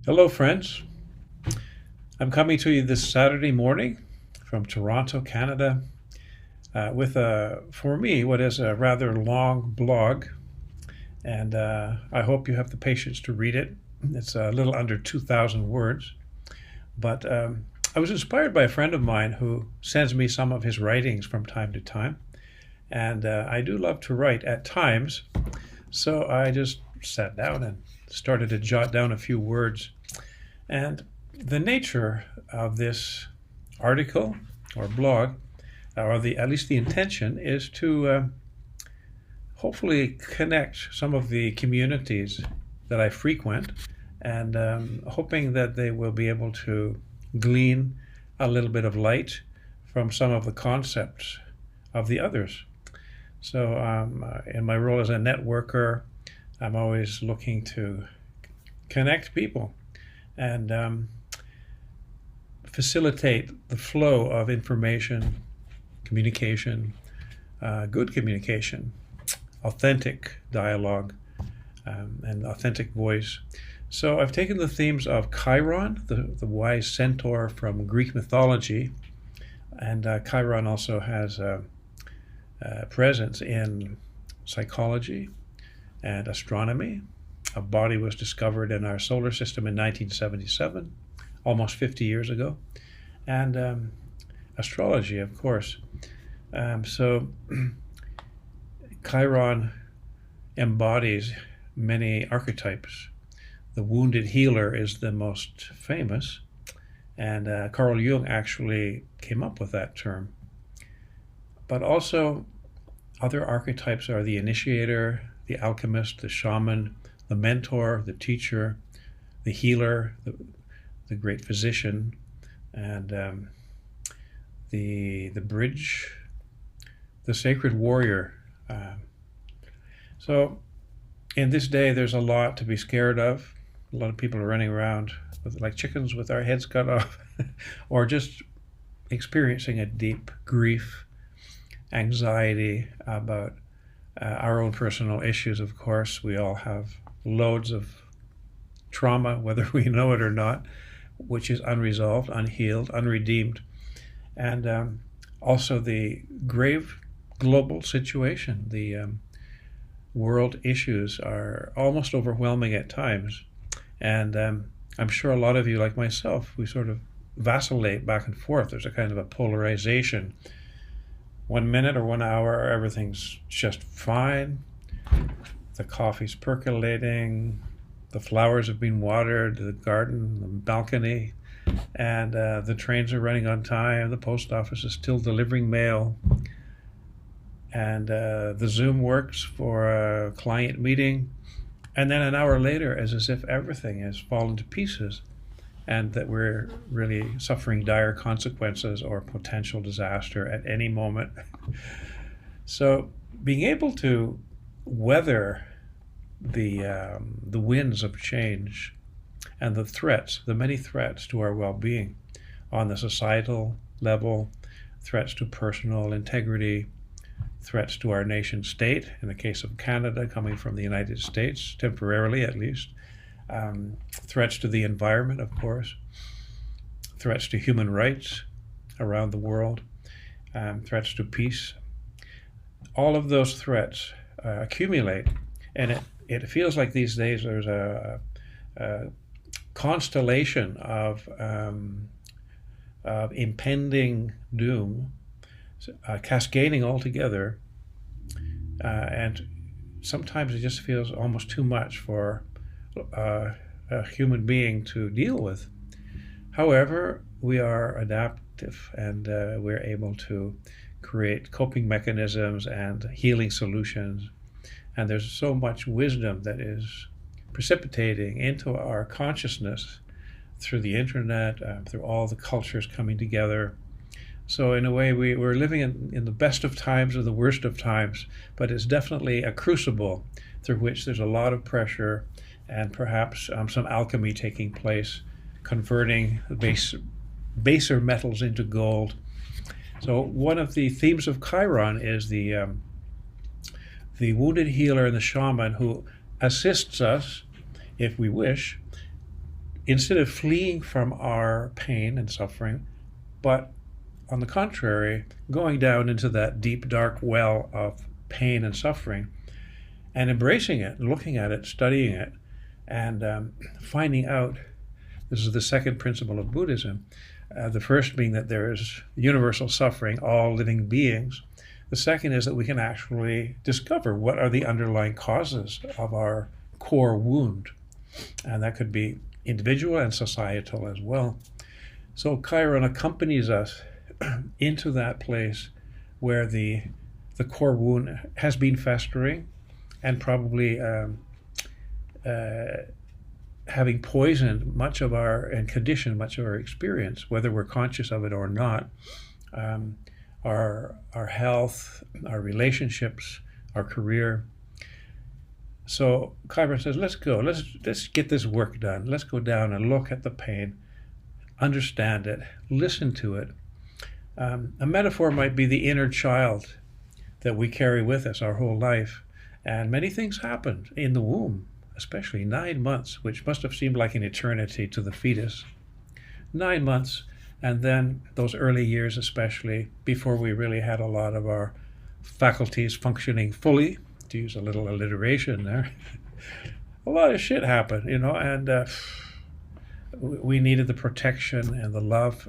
Hello, friends. I'm coming to you this Saturday morning from Toronto, Canada, with for me, what is a rather long blog, and I hope you have the patience to read it. It's a little under 2,000 words, but I was inspired by a friend of mine who sends me some of his writings from time to time, and I do love to write at times, so I just sat down and started to jot down a few words. And the nature of this article or blog, or at least the intention, is to hopefully connect some of the communities that I frequent, and hoping that they will be able to glean a little bit of light from some of the concepts of the others. So in my role as a networker, I'm always looking to connect people and facilitate the flow of information, communication, good communication, authentic dialogue, and authentic voice. So I've taken the themes of Chiron, the wise Centaur from Greek mythology, and Chiron also has a presence in psychology and astronomy. A body was discovered in our solar system in 1977, almost 50 years ago, and astrology, of course. So Chiron embodies many archetypes. The wounded healer is the most famous, and Carl Jung actually came up with that term. But also other archetypes are the initiator, the alchemist, the shaman, the mentor, the teacher, the healer, the great physician, and the bridge, the sacred warrior. So in this day, there's a lot to be scared of. A lot of people are running around like chickens with our heads cut off, or just experiencing a deep grief, anxiety about our own personal issues. Of course, we all have loads of trauma, whether we know it or not, which is unresolved, unhealed, unredeemed. And also the grave global situation. The world issues are almost overwhelming at times. And I'm sure a lot of you, like myself, we sort of vacillate back and forth. There's a kind of a polarization. 1 minute or 1 hour, everything's just fine. The coffee's percolating, the flowers have been watered, the garden, the balcony, and the trains are running on time, the post office is still delivering mail, and the Zoom works for a client meeting, and then an hour later, it's as if everything has fallen to pieces, and that we're really suffering dire consequences or potential disaster at any moment. So being able to weather the winds of change and the threats, the many threats to our well-being on the societal level, threats to personal integrity, threats to our nation state, in the case of Canada coming from the United States, temporarily at least, threats to the environment, of course, threats to human rights around the world, threats to peace. All of those threats accumulate, and it feels like these days there's a constellation of impending doom cascading all together, and sometimes it just feels almost too much for a human being to deal with. However, we are adaptive, and we're able to create coping mechanisms and healing solutions. And there's so much wisdom that is precipitating into our consciousness through the internet, through all the cultures coming together. So in a way, we're living in the best of times or the worst of times, but it's definitely a crucible through which there's a lot of pressure and perhaps some alchemy taking place, converting baser metals into gold. So one of the themes of Chiron is the wounded healer and the shaman who assists us, if we wish, instead of fleeing from our pain and suffering, but on the contrary, going down into that deep, dark well of pain and suffering and embracing it, looking at it, studying it, and finding out. This is the second principle of Buddhism. The first being that there is universal suffering, all living beings. The second is that we can actually discover what are the underlying causes of our core wound. And that could be individual and societal as well. So Chiron accompanies us into that place where the core wound has been festering and probably having poisoned much of our, and conditioned much of our experience, whether we're conscious of it or not. Our health, our relationships, our career. So Chiron says, let's go, let's get this work done. Let's go down and look at the pain, understand it, listen to it. A metaphor might be the inner child that we carry with us our whole life. And many things happened in the womb, especially 9 months, which must have seemed like an eternity to the fetus. 9 months, and then those early years especially, before we really had a lot of our faculties functioning fully, to use a little alliteration there. A lot of shit happened, and we needed the protection and the love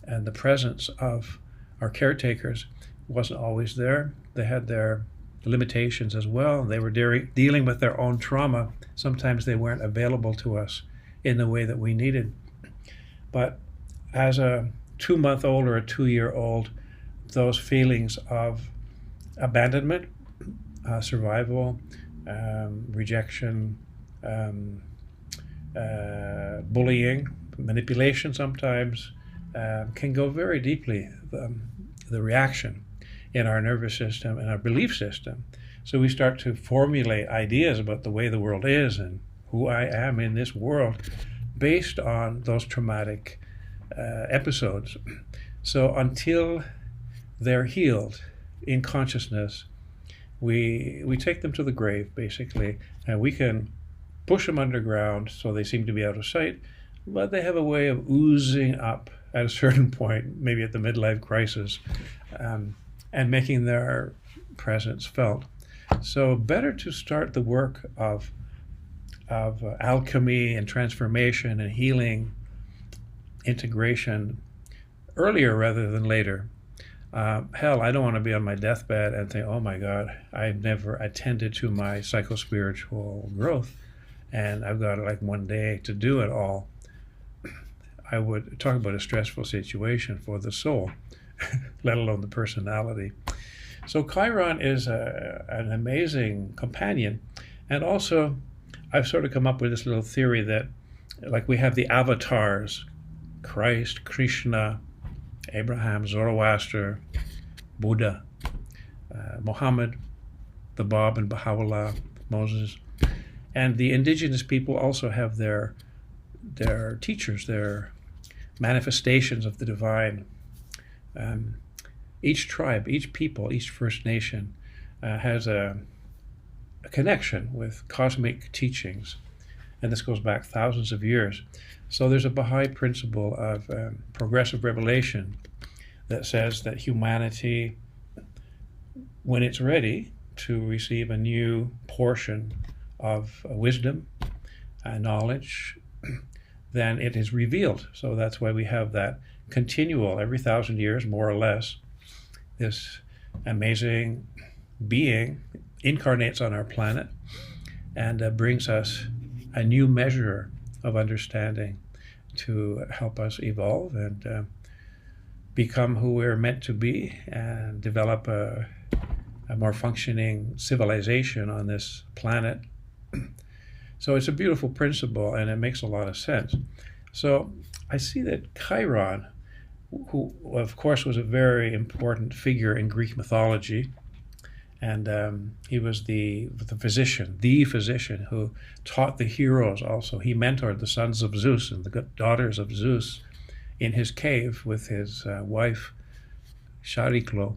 and the presence of our caretakers. Wasn't always there. They had their limitations as well. They were dealing with their own trauma. Sometimes they weren't available to us in the way that we needed. But as a 2-month-old or a 2-year-old, those feelings of abandonment, survival, rejection, bullying, manipulation sometimes, can go very deeply, the reaction in our nervous system and our belief system. So we start to formulate ideas about the way the world is and who I am in this world based on those traumatic episodes. So until they're healed in consciousness, we take them to the grave, basically, and we can push them underground so they seem to be out of sight, but they have a way of oozing up at a certain point, maybe at the midlife crisis, and making their presence felt. So better to start the work of alchemy and transformation and healing, integration, earlier rather than later. Hell, I don't want to be on my deathbed and think, oh my God, I've never attended to my psycho-spiritual growth, and I've got like one day to do it all. I would talk about a stressful situation for the soul, let alone the personality. So Chiron is an amazing companion. And also, I've sort of come up with this little theory that, like, we have the avatars, Christ, Krishna, Abraham, Zoroaster, Buddha, Muhammad, the Bab and Baha'u'llah, Moses. And the indigenous people also have their teachers, their manifestations of the divine. Each tribe, each people, each First Nation has a connection with cosmic teachings. And this goes back thousands of years. So there's a Baha'i principle of progressive revelation that says that humanity, when it's ready to receive a new portion of wisdom and knowledge, then it is revealed. So that's why we have that continual, every 1,000 years, more or less, this amazing being incarnates on our planet and brings us a new measure of understanding to help us evolve and become who we're meant to be and develop a more functioning civilization on this planet. So it's a beautiful principle, and it makes a lot of sense. So I see that Chiron, who of course was a very important figure in Greek mythology, and he was the physician who taught the heroes also. He mentored the sons of Zeus and the daughters of Zeus in his cave with his wife, Chariclo.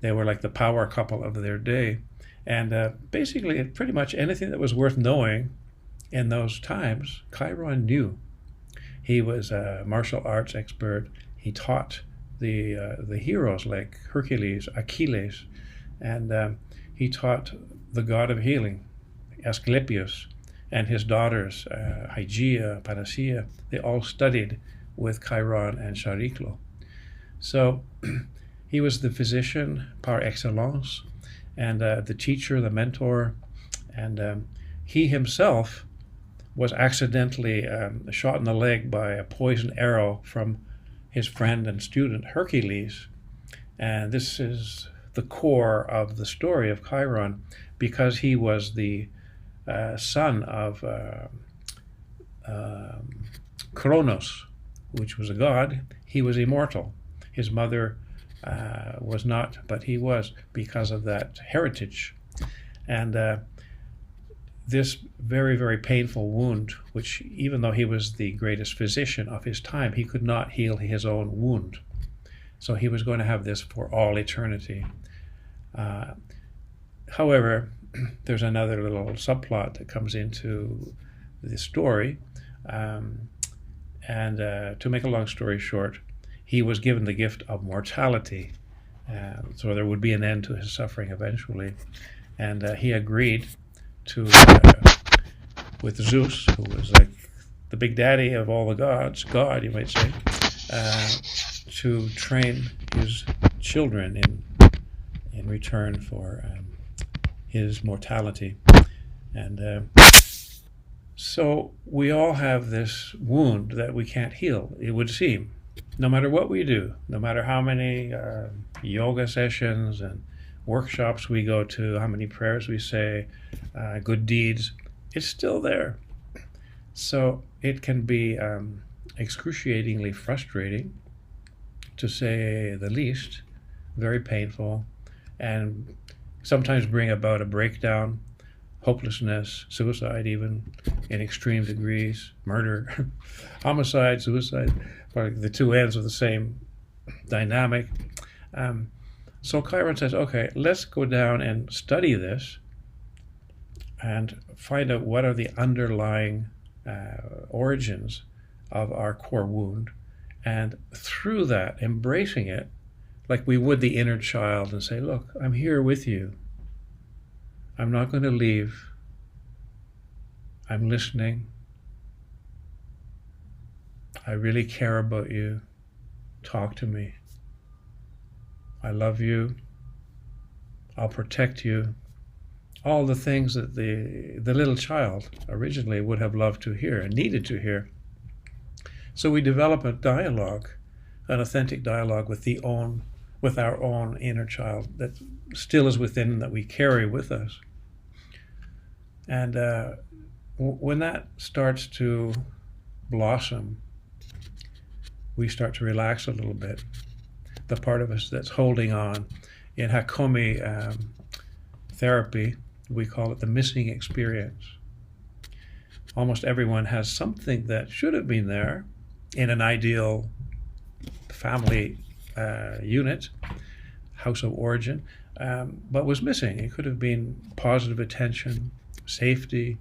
They were like the power couple of their day. And basically, pretty much anything that was worth knowing, in those times, Chiron knew. He was a martial arts expert. He taught the heroes like Hercules, Achilles, and he taught the god of healing, Asclepius, and his daughters, Hygeia, Panacea. They all studied with Chiron and Chariclo. So he was the physician par excellence, and the teacher, the mentor, and he himself was accidentally shot in the leg by a poisoned arrow from his friend and student Hercules. And this is the core of the story of Chiron, because he was the son of Kronos, which was a god. He was immortal. His mother was not, but he was, because of that heritage. And this very, very painful wound, which even though he was the greatest physician of his time, he could not heal his own wound. So he was going to have this for all eternity. However, there's another little subplot that comes into the story. And to make a long story short, he was given the gift of mortality. So there would be an end to his suffering eventually. And he agreed to, with Zeus, who was like the big daddy of all the gods, God, you might say, to train his children in return for his mortality. And so we all have this wound that we can't heal, it would seem, no matter what we do, no matter how many yoga sessions and workshops we go to, how many prayers we say, good deeds, it's still there. So it can be excruciatingly frustrating, to say the least, very painful, and sometimes bring about a breakdown, hopelessness, suicide even, in extreme degrees, murder, homicide, suicide, probably the two ends of the same dynamic. So Chiron says, okay, let's go down and study this and find out what are the underlying origins of our core wound, and through that, embracing it like we would the inner child, and say, look, I'm here with you. I'm not going to leave. I'm listening. I really care about you. Talk to me. I love you. I'll protect you. All the things that the little child originally would have loved to hear and needed to hear. So we develop a dialogue, an authentic dialogue with our own inner child that still is within and that we carry with us. And when that starts to blossom, we start to relax a little bit. The part of us that's holding on. In Hakomi therapy, we call it the missing experience. Almost everyone has something that should have been there in an ideal family unit, house of origin, but was missing. It could have been positive attention, safety,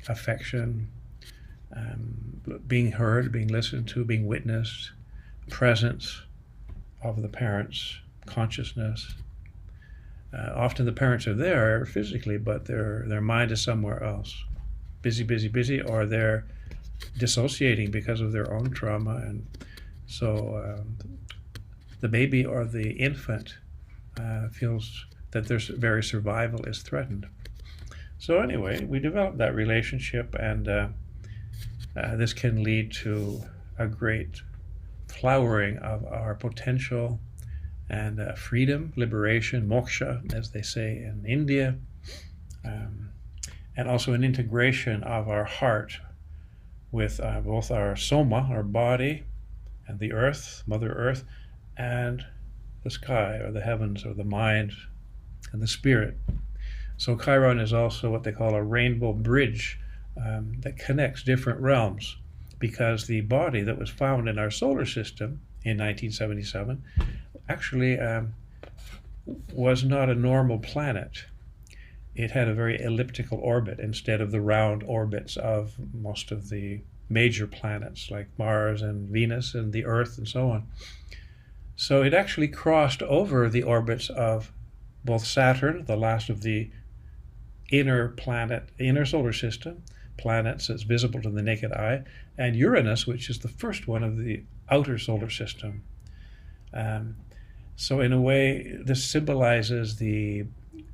affection, being heard, being listened to, being witnessed, presence of the parents, consciousness. Often the parents are there physically, but their mind is somewhere else. Busy, busy, busy, or they're dissociating because of their own trauma. And so the baby or the infant feels that their very survival is threatened. So anyway, we develop that relationship, and this can lead to a great flowering of our potential and freedom, liberation, moksha, as they say in India, and also an integration of our heart with both our soma, our body, and the earth, Mother Earth, and the sky, or the heavens, or the mind, and the spirit. So Chiron is also what they call a rainbow bridge that connects different realms, because the body that was found in our solar system in 1977 actually was not a normal planet. it had a very elliptical orbit instead of the round orbits of most of the major planets like Mars and Venus and the Earth and so on. So it actually crossed over the orbits of both Saturn, the last of the inner solar system planets that's visible to the naked eye, and Uranus, which is the first one of the outer solar system. So in a way, this symbolizes the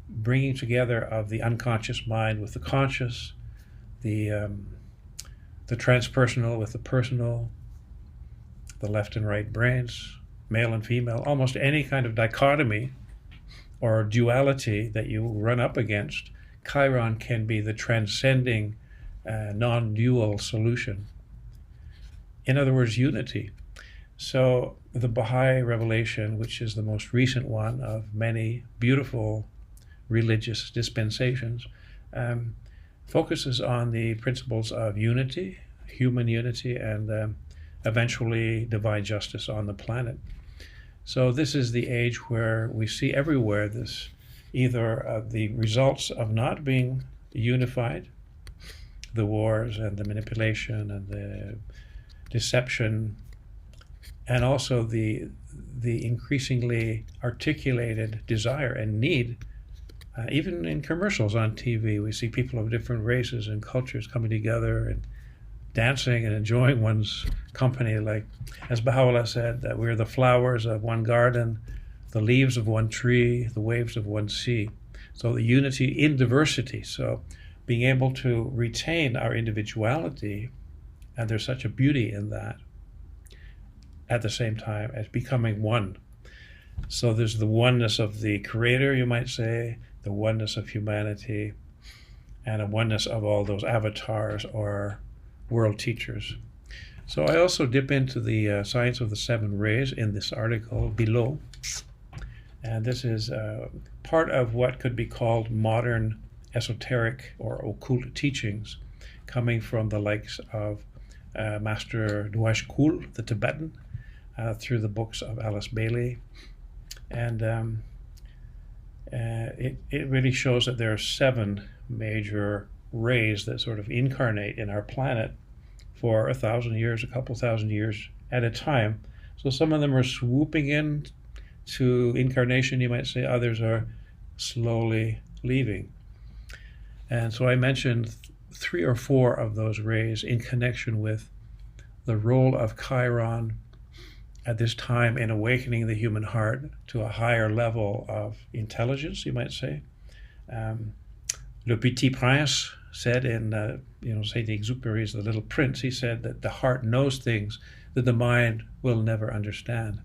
bringing together of the unconscious mind with the conscious, the transpersonal with the personal, the left and right brains, male and female, almost any kind of dichotomy or duality that you run up against. Chiron can be the transcending, non-dual solution. In other words, unity. So the Baha'i revelation, which is the most recent one of many beautiful religious dispensations, focuses on the principles of unity, human unity, and eventually divine justice on the planet. So this is the age where we see everywhere this either the results of not being unified, the wars and the manipulation and the deception, and also the increasingly articulated desire and need. Even in commercials on TV, we see people of different races and cultures coming together and dancing and enjoying one's company, like as Baha'u'llah said, that we're the flowers of one garden, the leaves of one tree, the waves of one sea. So the unity in diversity. So being able to retain our individuality, and there's such a beauty in that, at the same time as becoming one. So there's the oneness of the Creator, you might say, the oneness of humanity, and a oneness of all those avatars or world teachers. So I also dip into the science of the seven rays in this article below. And this is part of what could be called modern esoteric or occult teachings, coming from the likes of Master Dwaj Kul, the Tibetan, through the books of Alice Bailey. And it really shows that there are seven major rays that sort of incarnate in our planet for 1,000 years, a couple thousand years at a time. So some of them are swooping in to incarnation, you might say. Others are slowly leaving. And so I mentioned 3 or 4 of those rays in connection with the role of Chiron at this time in awakening the human heart to a higher level of intelligence, you might say. Le Petit Prince said in, Saint-Exupéry's The Little Prince, he said that the heart knows things that the mind will never understand.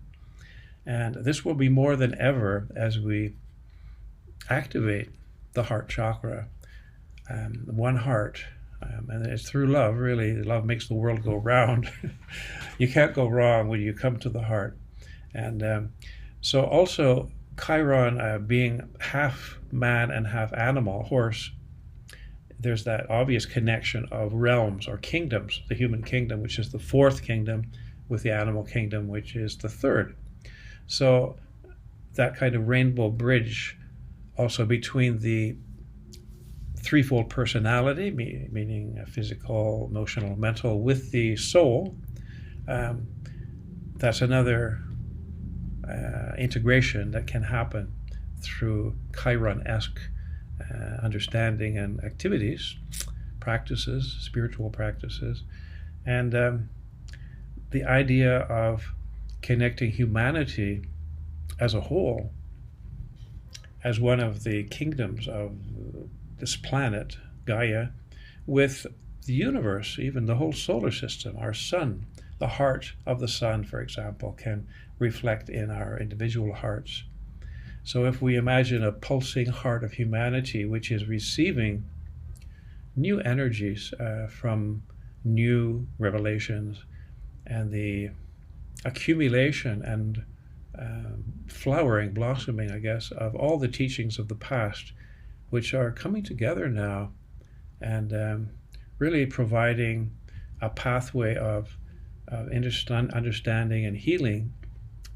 And this will be more than ever as we activate the heart chakra, one heart. And it's through love, really. Love makes the world go round. You can't go wrong when you come to the heart. And so also Chiron being half man and half animal, horse, there's that obvious connection of realms or kingdoms, the human kingdom, which is the 4th kingdom, with the animal kingdom, which is the 3rd. So that kind of rainbow bridge also between the threefold personality, meaning physical, emotional, mental, with the soul, that's another integration that can happen through Chiron-esque understanding and activities, practices, spiritual practices. And the idea of connecting humanity as a whole, as one of the kingdoms of this planet, Gaia, with the universe, even the whole solar system, our sun. The heart of the sun, for example, can reflect in our individual hearts. So if we imagine a pulsing heart of humanity, which is receiving new energies from new revelations and the accumulation and flowering, blossoming, I guess, of all the teachings of the past, which are coming together now and really providing a pathway of understanding and healing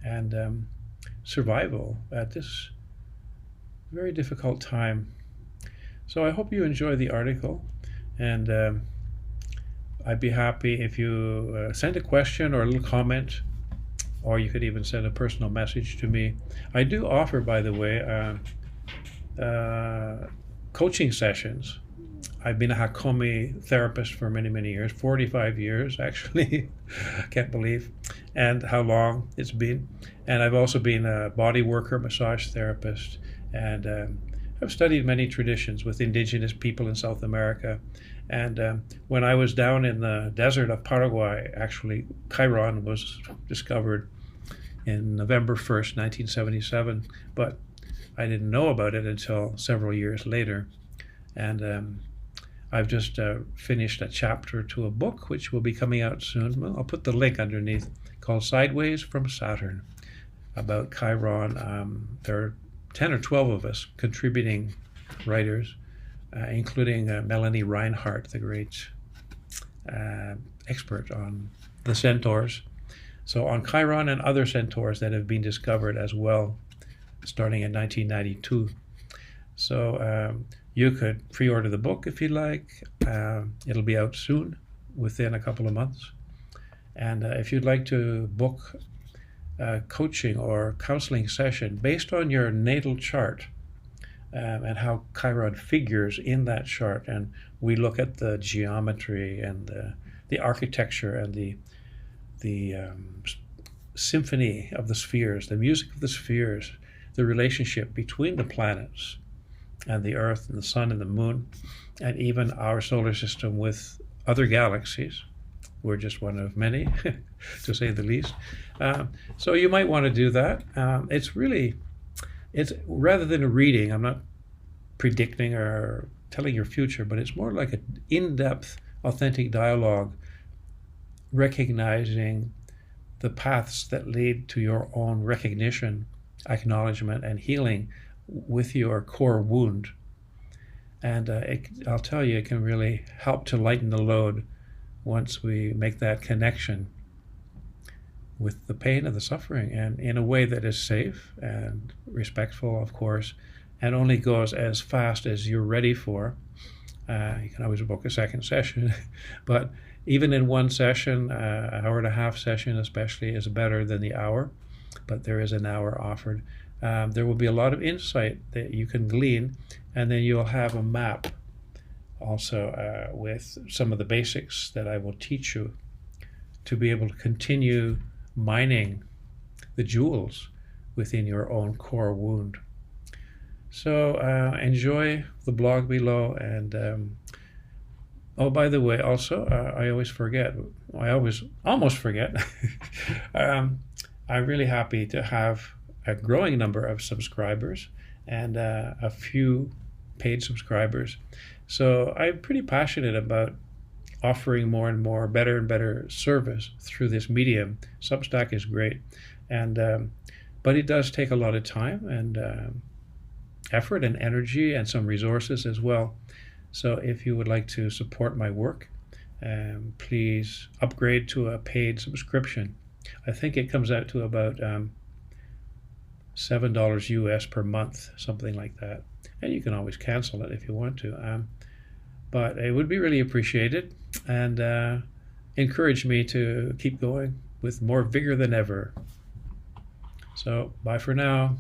and survival at this very difficult time. So I hope you enjoy the article, and I'd be happy if you send a question or a little comment, or you could even send a personal message to me. I do offer, by the way, coaching sessions. I've been a Hakomi therapist for many, many years, 45 years actually. Can't believe, and how long it's been. And I've also been a body worker, massage therapist, and I've studied many traditions with indigenous people in South America. And when I was down in the desert of Paraguay, actually, Chiron was discovered in November 1st, 1977, but I didn't know about it until several years later. And I've just finished a chapter to a book which will be coming out soon. Well, I'll put the link underneath, called Sideways from Saturn, about Chiron. There are 10 or 12 of us contributing writers, including Melanie Reinhardt, the great expert on the Centaurs. So on Chiron and other Centaurs that have been discovered as well, starting in 1992. So you could pre-order the book if you like. It'll be out soon, within a couple of months. And if you'd like to book a coaching or counseling session based on your natal chart and how Chiron figures in that chart, and we look at the geometry and the architecture and the symphony of the spheres, the music of the spheres, the relationship between the planets and the Earth and the Sun and the Moon, and even our solar system with other galaxies. We're just one of many, to say the least. So you might want to do that. It's rather than a reading, I'm not predicting or telling your future, but it's more like an in-depth, authentic dialogue, recognizing the paths that lead to your own recognition, acknowledgement, and healing with your core wound. And I'll tell you, it can really help to lighten the load once we make that connection with the pain and the suffering, and in a way that is safe and respectful, of course, and only goes as fast as you're ready for. You can always book a second session, but even in one session, an hour and a half session especially, is better than the hour, but there is an hour offered. There will be a lot of insight that you can glean, and then you'll have a map also with some of the basics that I will teach you to be able to continue mining the jewels within your own core wound. So enjoy the blog below, and oh, by the way, also, I always forget, I almost forget, I'm really happy to have a growing number of subscribers and a few paid subscribers. So I'm pretty passionate about offering more and more, better and better service through this medium. Substack is great, and but it does take a lot of time and effort and energy and some resources as well. So if you would like to support my work, please upgrade to a paid subscription. I think it comes out to about $7 US per month, something like that. And you can always cancel it if you want to. But it would be really appreciated, and encourage me to keep going with more vigor than ever. So bye for now.